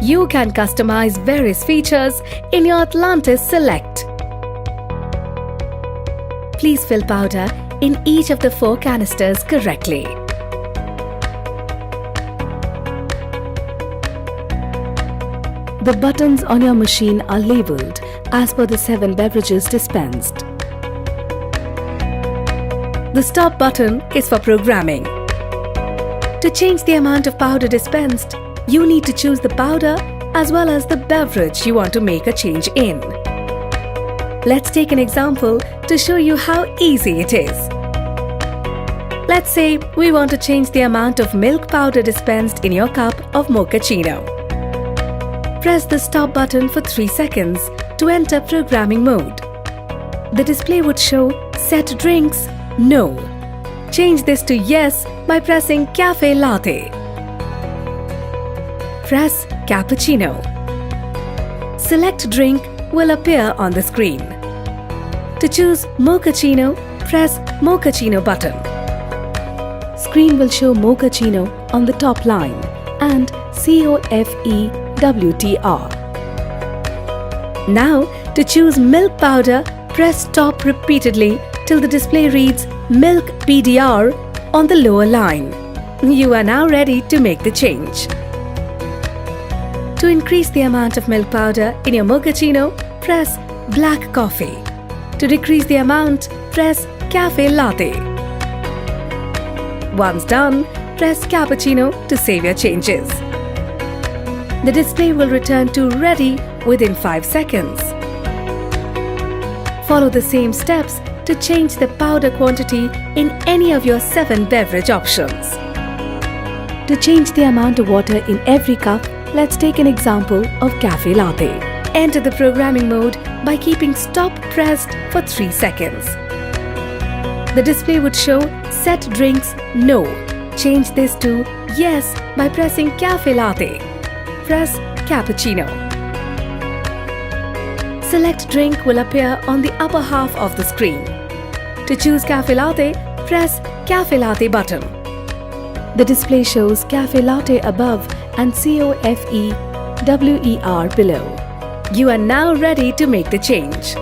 you can customize various features in your Atlantis Select. Please fill powder in each of the 4 canisters correctly. The buttons on your machine are labeled as per the 7 beverages dispensed. The stop button is for programming. To change the amount of powder dispensed, you need to choose the powder as well as the beverage you want to make a change in. Let's take an example to show you how easy it is. Let's say we want to change the amount of milk powder dispensed in your cup of mochaccino. Press the stop button for 3 seconds to enter programming mode. The display would show Set Drinks No. Change this to Yes by pressing Cafe Latte. Press Cappuccino. Select Drink will appear on the screen. To choose Mochaccino, press Mochaccino button. Screen will show Mochaccino on the top line and COFEWTR. Now, to choose milk powder, press stop repeatedly till the display reads Milk PDR on the lower line. You are now ready to make the change. To increase the amount of milk powder in your mochaccino, press Black Coffee. To decrease the amount, press Cafe Latte. Once done, press Cappuccino to save your changes. The display will return to Ready within 5 seconds. Follow the same steps to change the powder quantity in any of your 7 beverage options. To change the amount of water in every cup, let's take an example of Cafe Latte. Enter the programming mode by keeping stop pressed for 3 seconds. The display would show Set Drinks No. Change this to Yes by pressing Cafe Latte. Press Cappuccino. Select Drink will appear on the upper half of the screen. To choose Cafe Latte, press Cafe Latte button. The display shows Cafe Latte above and COFEWER below. You are now ready to make the change.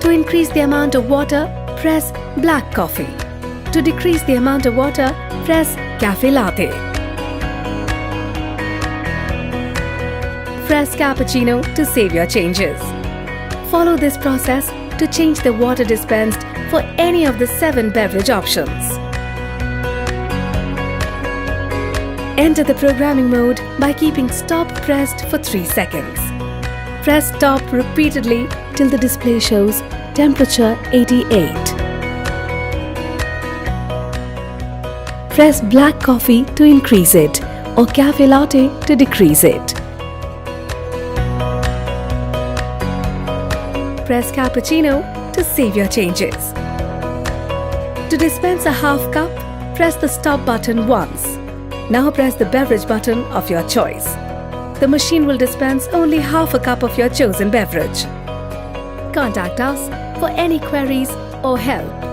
To increase the amount of water, press Black Coffee. To decrease the amount of water, press Cafe Latte. Press Cappuccino to save your changes. Follow this process to change the water dispensed for any of the 7 beverage options. Enter the programming mode by keeping stop pressed for 3 seconds. Press stop repeatedly till the display shows temperature 88. Press Black Coffee to increase it or Cafe Latte to decrease it. Press Cappuccino to save your changes. To dispense a half cup, press the stop button once. Now press the beverage button of your choice. The machine will dispense only half a cup of your chosen beverage. Contact us for any queries or help.